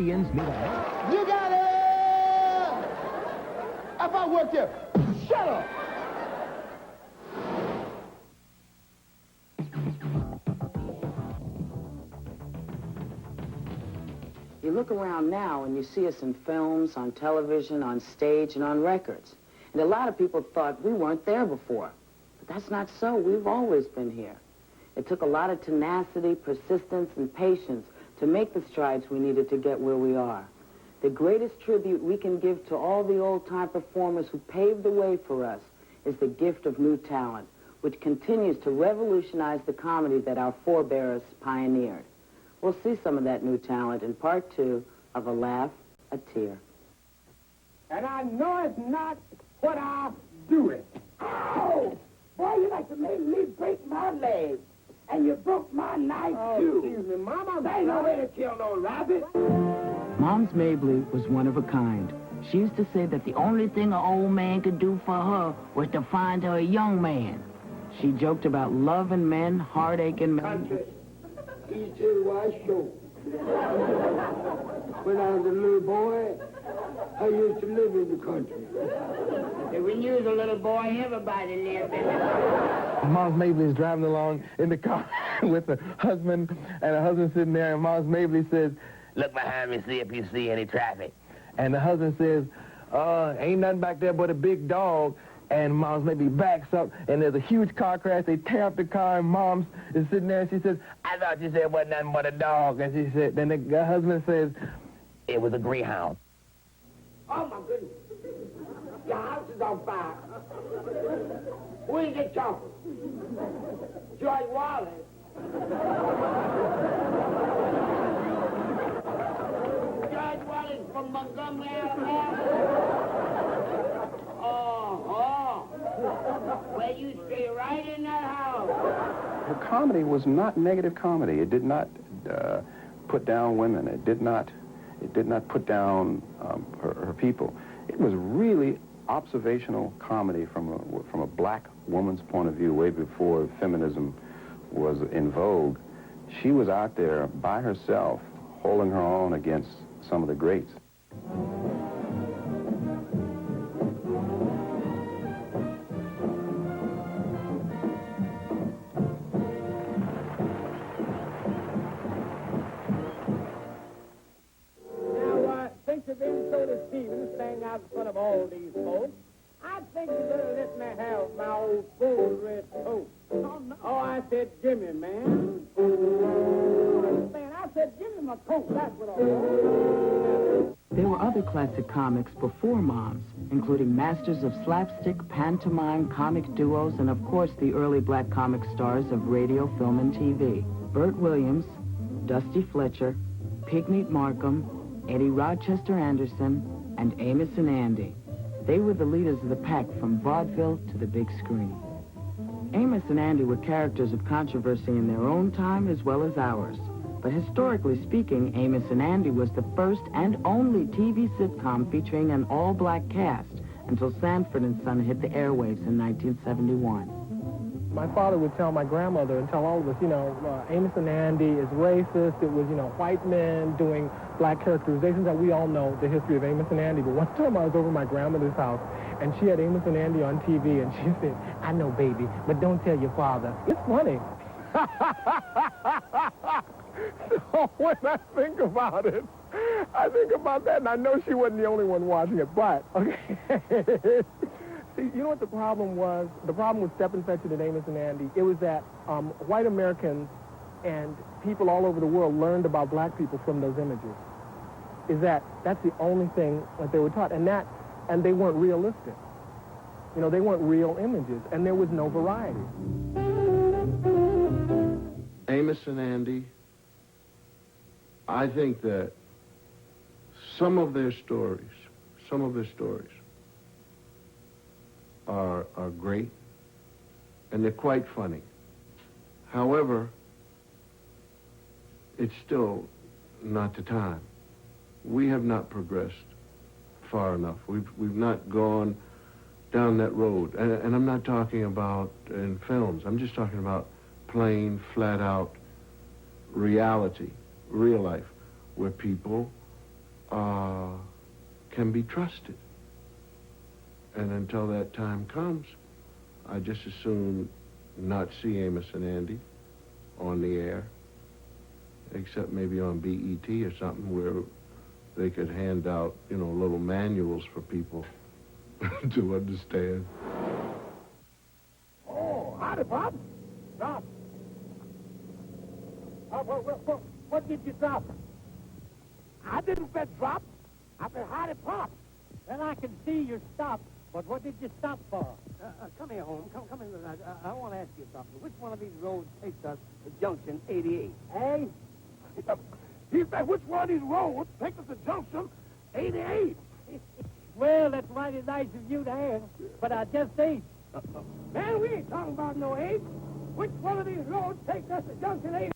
comedians meet a... You got it! If I work here, shut up! You look around now and you see us in films, on television, on stage, and on records. And a lot of people thought we weren't there before. But that's not so. We've always been here. It took a lot of tenacity, persistence, and patience to make the strides we needed to get where we are. The greatest tribute we can give to all the old-time performers who paved the way for us is the gift of new talent, which continues to revolutionize the comedy that our forebears pioneered. We'll see some of that new talent in part 2 of A Laugh, a Tear. And I know it's not what I do it. Ow! Boy, you like to make me break my leg. And you broke my knife, too. Excuse me, Mama. There ain't no way to kill no rabbit. Mom's Mabley was one of a kind. She used to say that the only thing an old man could do for her was to find her a young man. She joked about love and men, heartache and Country. East to West Shore. When I was a little boy, I used to live in the country. And when you was a little boy, everybody lived in the country. Mom's Mabley is driving along in the car with her husband, and her husband sitting there, and Mom's Mabley says, "Look behind me, see if you see any traffic." And the husband says, "Ain't nothing back there but a big dog." And Mom's Mabley backs up, and there's a huge car crash. They tear up the car, and Mom's is sitting there, and she says, "I thought you said it wasn't nothing but a dog." And she said, then the husband says, "It was a greyhound." Oh, my goodness. Your house is on fire. Who is it chopping? George Wallace. George Wallace from Montgomery, Alabama. Well, you stay right in that house. Her comedy was not negative comedy. It did not put down women. It did not put down her people. It was really observational comedy from a black woman's point of view, way before feminism was in vogue. She was out there by herself, holding her own against some of the greats. Out in front of all these folks, I think you better let me have my old full red coat. Oh, I said, gimme, man. Man, I said, gimme my coat. That's what I want. There were other classic comics before Moms, including masters of slapstick, pantomime, comic duos, and of course the early black comic stars of radio, film, and TV. Burt Williams, Dusty Fletcher, Pigmeat Markham, Eddie Rochester Anderson, and Amos and Andy. They were the leaders of the pack from vaudeville to the big screen. Amos and Andy were characters of controversy in their own time as well as ours. But historically speaking, Amos and Andy was the first and only TV sitcom featuring an all-black cast until Sanford and Son hit the airwaves in 1971. My father would tell my grandmother and tell all of us, Amos and Andy is racist. It was, white men doing black characterizations that we all know the history of Amos and Andy. But one time I was over at my grandmother's house, and she had Amos and Andy on TV, and she said, "I know, baby, but don't tell your father." It's funny. So when I think about it, I think about that, and I know she wasn't the only one watching it, but, okay. See, you know what the problem was? The problem with Stepin Fetchit and Amos and Andy, it was that white Americans and people all over the world learned about black people from those images. That's the only thing that they were taught, and they weren't realistic. They weren't real images, and there was no variety. Amos and Andy, I think that some of their stories are great, and they're quite funny. However, it's still not the time. We have not progressed far enough. We've not gone down that road. And I'm not talking about in films. I'm just talking about plain, flat-out reality, real life, where people can be trusted. And until that time comes, I just as soon not see Amos and Andy on the air, except maybe on BET or something where they could hand out, little manuals for people to understand. Oh, howdy, Pop. Drop. What did you drop? I didn't bet drop. I said howdy, Pop. Well, I can see you stopped, but what did you stop for? Come here, Holmes. Come in. I want to ask you something. Which one of these roads takes us to Junction 88? Eh? He said, which one of these roads takes us to Junction 88? Well, that's mighty nice of you to ask, but I just ain't. Man, we ain't talking about no 8. Which one of these roads takes us to Junction 88?